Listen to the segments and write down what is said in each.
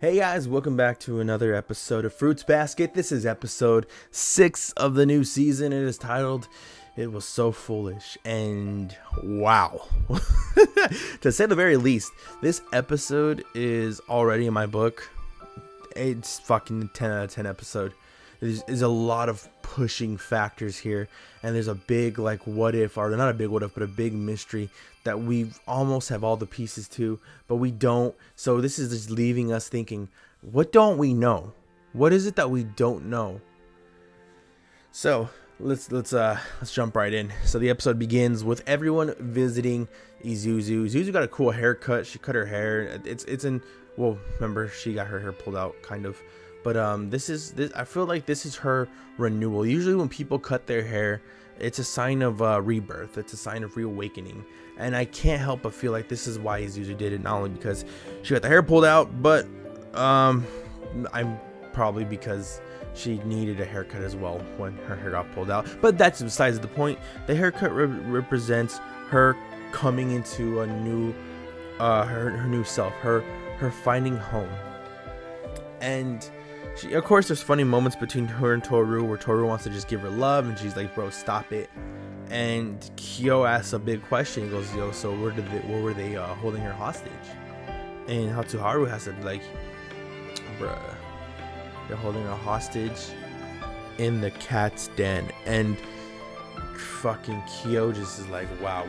Hey guys, welcome back to another episode of Fruits Basket. This is episode 6 of the new season. It is titled, It Was So Foolish. And wow. To say the very least, this episode is already in my book. It's fucking 10 out of 10 episode. There's a lot of pushing factors here. And there's a big, what if, or not a big what if, but a big mystery that we almost have all the pieces to, but we don't. So this is just leaving us thinking, what don't we know? What is it that we don't know? So let's jump right in. So the episode begins with everyone visiting Izuzu. Izuzu got a cool haircut. She cut her hair. Remember, she got her hair pulled out, kind of. But I feel like this is her renewal. Usually when people cut their hair, it's a sign of rebirth. It's a sign of reawakening. And I can't help but feel like this is why Izuzu did it. Not only because she got the hair pulled out, but I'm probably because she needed a haircut as well when her hair got pulled out. But that's besides the point. The haircut represents her coming into a new, her new self, her finding home. And of course, there's funny moments between her and Tohru where Tohru wants to just give her love, and she's like, "Bro, stop it." And Kyo asks a big question. He goes, "Yo, so where were they holding her hostage?" And Tohru has to be like, "Bruh, they're holding her hostage in the cat's den." And fucking Kyo just is like, "Wow,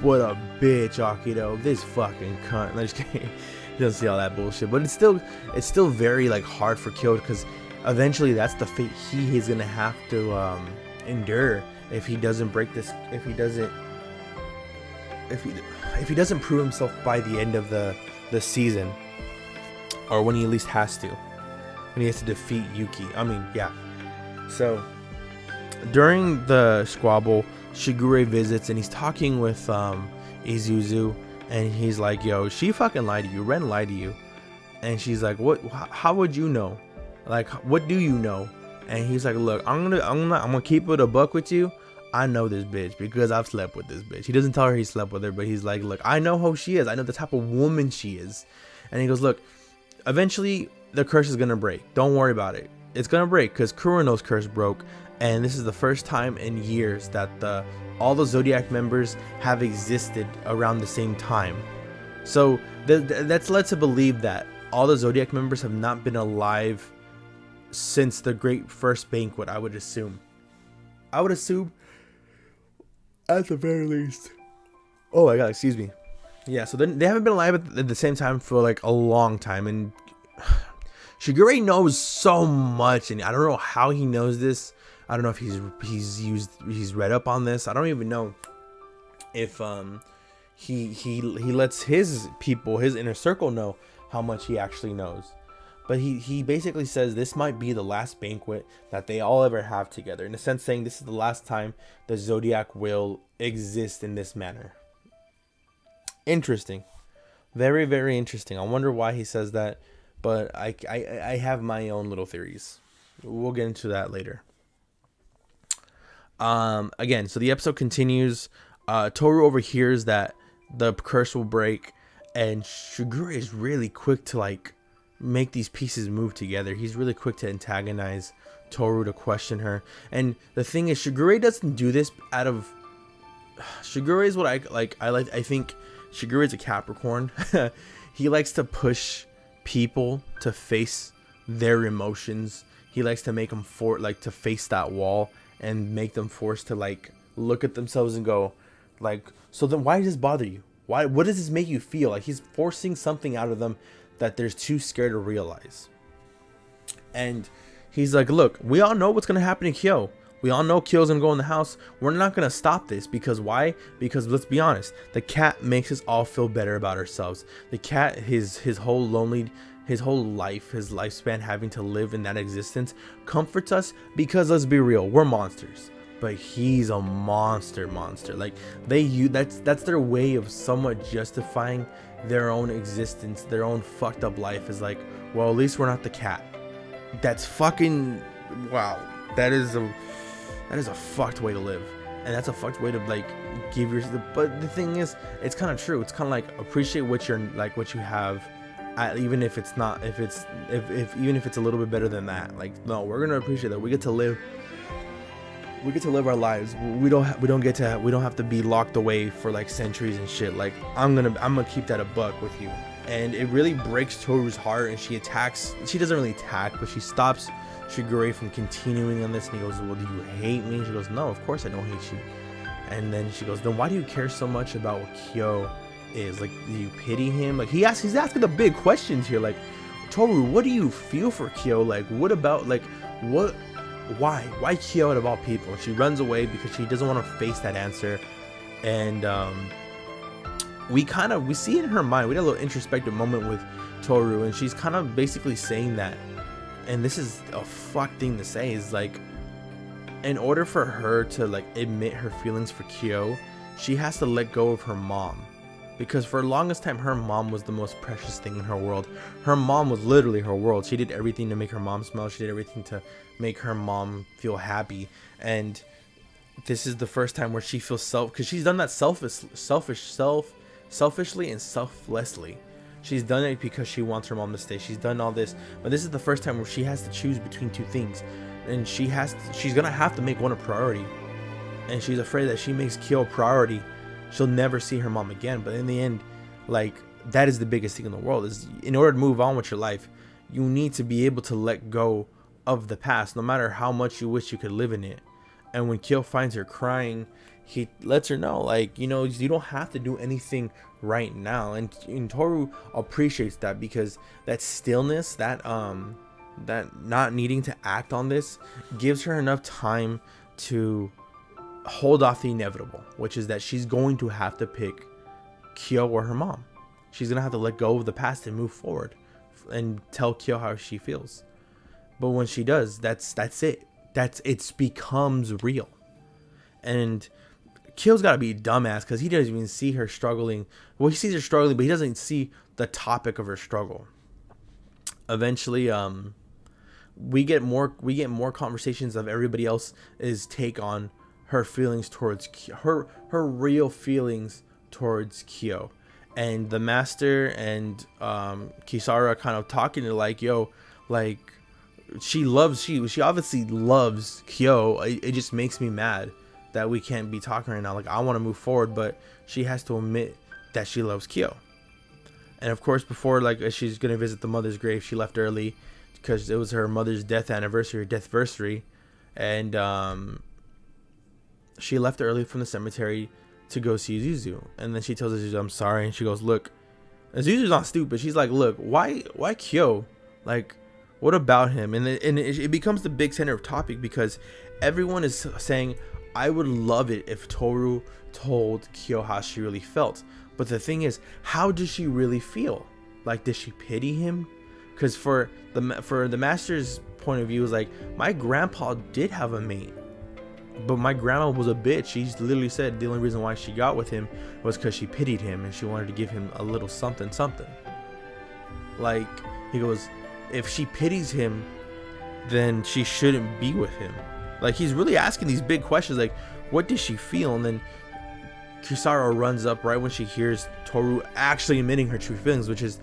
what a bitch, Akido. This fucking cunt." Like, just kidding. He doesn't see all that bullshit, but it's still very hard for Kyo, because eventually that's the fate he is gonna have to endure if he doesn't break this. If he doesn't prove himself by the end of the season, or when he at least has to, when he has to defeat Yuki. So during the squabble, Shigure visits and he's talking with Izuzu. And he's like, "Yo, she fucking lied to you. Ren lied to you." And she's like, "What? How would you know? Like, what do you know?" And he's like, "Look, I'm gonna keep it a buck with you. I know this bitch because I've slept with this bitch." He doesn't tell her he slept with her, but he's like, "Look, I know who she is. I know the type of woman she is." And he goes, "Look, eventually the curse is gonna break. Don't worry about it. It's gonna break because Kurono's curse broke, and this is the first time in years that all the Zodiac members have existed around the same time. So that's led to believe that all the Zodiac members have not been alive since the great first banquet. I would assume at the very least. Oh my god, excuse me. Yeah, so they haven't been alive at the same time for a long time. And Shigure knows so much, and I don't know how he knows this. I don't know if he's read up on this. I don't even know if he lets his people, his inner circle, know how much he actually knows. But he basically says this might be the last banquet that they all ever have together, in a sense saying this is the last time the Zodiac will exist in this manner. Interesting. Very, very interesting. I wonder why he says that, but I have my own little theories. We'll get into that later. Again, so the episode continues. Tohru overhears that the curse will break, and Shigure is really quick to make these pieces move together. He's really quick to antagonize Tohru, to question her. And the thing is, Shigure doesn't do this out of Shigure is what I think Shigure is a Capricorn. He likes to push people to face their emotions. He likes to make them to face that wall and make them forced to look at themselves and go so then why does this bother you? What does this make you feel? He's forcing something out of them that they're too scared to realize. And he's like, "Look, we all know what's gonna happen to Kyo. We all know Kyo's gonna go in the house. We're not gonna stop this, because why? Because let's be honest, the cat makes us all feel better about ourselves. The cat, his whole life, his lifespan having to live in that existence comforts us, because let's be real, we're monsters. But he's a monster. That's their way of somewhat justifying their own existence, their own fucked up life, is well, at least we're not the cat." That's fucking wow. That is a fucked way to live. And that's a fucked way to give your, but the thing is, it's kind of true. It's kind of appreciate what you're what you have even if it's not, if even if it's a little bit better than that. Like, no, we're gonna appreciate that we get to live our lives. We don't have to be locked away for like centuries and shit. Like, I'm gonna keep that a buck with you. And it really breaks Tohru's heart, and she doesn't really attack, but she stops Shigure from continuing on this. And he goes, well, do you hate me? She goes, no, of course I don't hate you. And then she goes, then why do you care so much about what Kyo is? Like, do you pity him? Like, he's asking the big questions here. Like, Tohru, what do you feel for Kyo? Like, what about, like, why Kyo out of all people? And she runs away because she doesn't want to face that answer. And we see in her mind, we had a little introspective moment with Tohru, and she's kind of basically saying that, and this is a fuck thing to say, is like, in order for her to like admit her feelings for Kyo, she has to let go of her mom, because for the longest time her mom was the most precious thing in her world. Her mom was literally her world. She did everything to make her mom smile. She did everything to make her mom feel happy. And this is the first time where she feels because she's done that selfishly and selflessly. She's done it because she wants her mom to stay. She's done all this, but this is the first time where she has to choose between two things, and she's gonna have to make one a priority. And she's afraid that she makes Kyo a priority, she'll never see her mom again. But in the end, like, that is the biggest thing in the world, is in order to move on with your life, you need to be able to let go of the past, no matter how much you wish you could live in it. And when Kyo finds her crying, he lets her know, like, you know, you don't have to do anything right now. And Tohru appreciates that, because that stillness, that not needing to act on this, gives her enough time to hold off the inevitable, which is that she's going to have to pick Kyo or her mom. She's gonna have to let go of the past and move forward and tell Kyo how she feels. But when she does, that's it. It becomes real. And Kyo's got to be a dumbass, because he doesn't even see her struggling. Well, he sees her struggling, but he doesn't see the topic of her struggle. Eventually, we get more conversations of everybody else's take on her feelings towards her real feelings towards Kyo. And the master and Kisara kind of talking to, like, yo, like, she obviously loves Kyo. It just makes me mad that we can't be talking right now. Like, I want to move forward, but she has to admit that she loves Kyo. And of course, before, like, she's gonna visit the mother's grave, she left early because it was her mother's deathversary, and she left early from the cemetery to go see Zuzu. And then she tells Zuzu, I'm sorry. And she goes, look, and Zuzu's not stupid. She's like, look, why Kyo? Like, what about him? And it becomes the big center of topic, because everyone is saying, I would love it if Tohru told Kyo how she really felt. But the thing is, how does she really feel? Like, does she pity him? Because for the master's point of view, is like, my grandpa did have a mate, but my grandma was a bitch. She literally said the only reason why she got with him was because she pitied him and she wanted to give him a little something. Like, he goes, if she pities him, then she shouldn't be with him. Like, he's really asking these big questions, like, what does she feel? And then Kisara runs up right when she hears Tohru actually admitting her true feelings, which is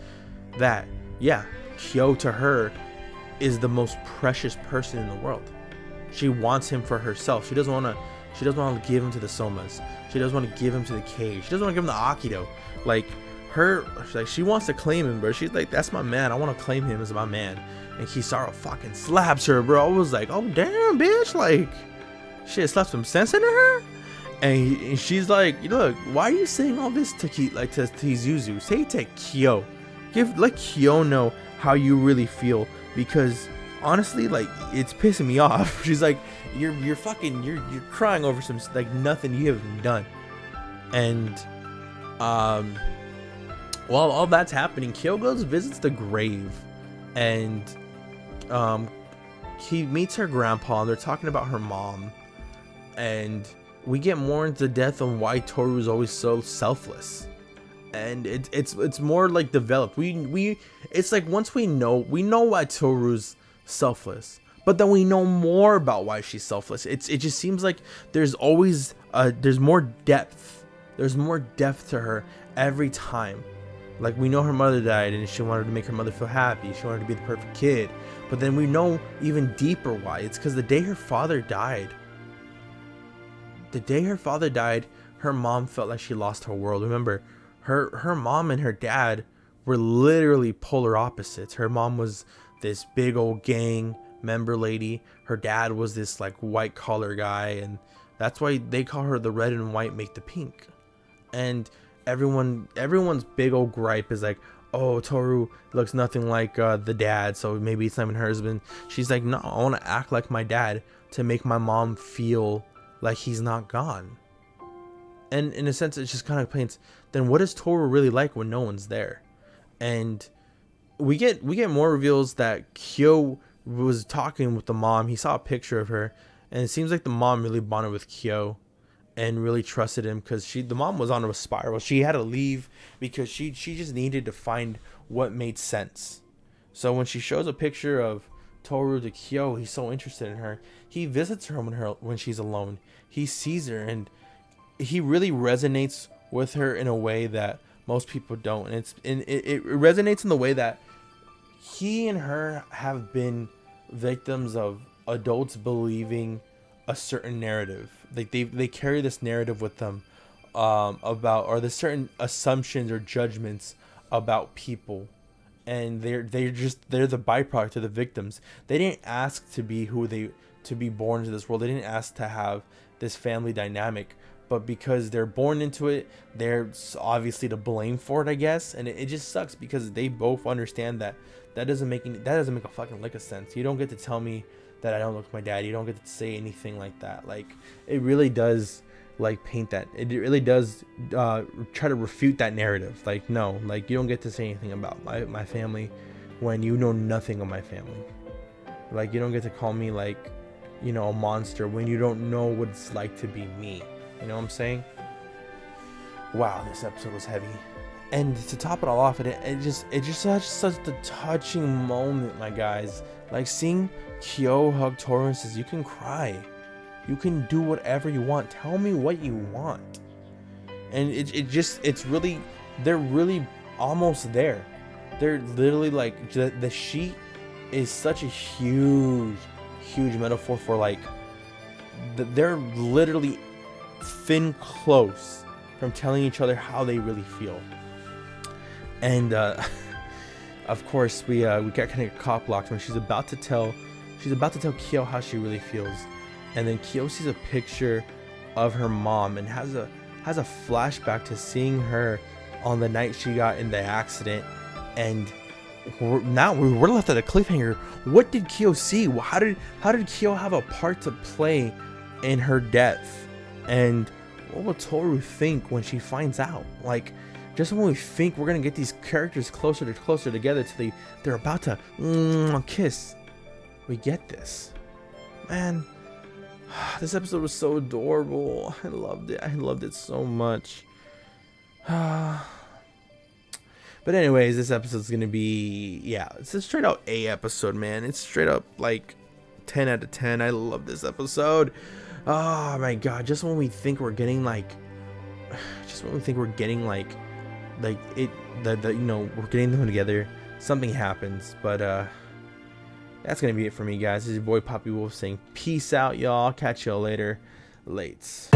that, yeah, Kyo to her is the most precious person in the world. She wants him for herself. She doesn't want to give him to the Somas. She doesn't want to give him to the cage. She doesn't want to give him the Akido. Like, she wants to claim him, bro. She's like, that's my man. I want to claim him as my man. And Kisara fucking slaps her, bro. I was like, oh damn, bitch. Like, shit, slapped some sense into her. And she's like, look, why are you saying all this to Zuzu? Say it to Kyo. Let Kyo know how you really feel, because honestly, like, it's pissing me off. She's like, you're crying over some, like, nothing you haven't done. And while all that's happening, Kyo goes visits the grave, and he meets her grandpa, and they're talking about her mom, and we get more into depth on why Tohru is always so selfless. And it's more like developed. It's like, once we know why Tohru's selfless, but then we know more about why she's selfless. It just seems like there's always there's more depth to her every time. Like, we know her mother died and she wanted to make her mother feel happy. She wanted to be the perfect kid. But then we know even deeper why. It's because the day her father died, her mom felt like she lost her world. Remember, her mom and her dad were literally polar opposites. Her mom was this big old gang member lady. Her dad was this like white collar guy, and that's why they call her the red and white make the pink. And everyone's big old gripe is like, oh, Tohru looks nothing like the dad, so maybe it's not even her husband. She's like, no, I want to act like my dad to make my mom feel like he's not gone. And in a sense, it just kind of paints, then what is Tohru really like when no one's there? And we get more reveals that Kyo was talking with the mom. He saw a picture of her, and it seems like the mom really bonded with Kyo and really trusted him, because the mom was on a spiral. She had to leave because she just needed to find what made sense. So when she shows a picture of Tohru to Kyo, he's so interested in her. He visits her when she's alone. He sees her, and he really resonates with her in a way that most people don't. And it resonates in the way that he and her have been victims of adults believing a certain narrative. Like they carry this narrative with them about, or there's certain assumptions or judgments about people, and they're the byproduct of the victims. They didn't ask to be to be born into this world. They didn't ask to have this family dynamic, but because they're born into it, they're obviously to blame for it, I guess. And it just sucks because they both understand that doesn't make a fucking lick of sense. You don't get to tell me that I don't look like my dad. You don't get to say anything like that. Like, it really does like paint that. It really does try to refute that narrative. Like, no, like, you don't get to say anything about my family when you know nothing of my family. Like, you don't get to call me like, you know, a monster when you don't know what it's like to be me. You know what I'm saying? Wow, this episode was heavy. And to top it all off, it just such a touching moment, my guys. Like, seeing Kyo hug Tohru and says, you can cry. You can do whatever you want. Tell me what you want. And it's really, they're really almost there. They're literally like, the sheet is such a huge metaphor for like, they're literally thin close from telling each other how they really feel. And of course we got kind of cop blocked when she's about to tell Kyo how she really feels, and then Kyo sees a picture of her mom and has a flashback to seeing her on the night she got in the accident. And we're left at a cliffhanger. What did Kyo see? How did Kyo have a part to play in her death? And what will Tohru think when she finds out? Like, just when we think we're gonna get these characters closer together till they're about to kiss, we get this. Man, this episode was so adorable. I loved it so much. But anyways, this episode's gonna be, it's a straight out A episode, man. It's straight up like 10 out of 10. I love this episode. Oh my god, just when we think we're getting like it, you know, we're getting them together, something happens. But that's gonna be it for me, guys. This is your boy Poppy Wolf saying peace out, y'all. Catch y'all later. Lates.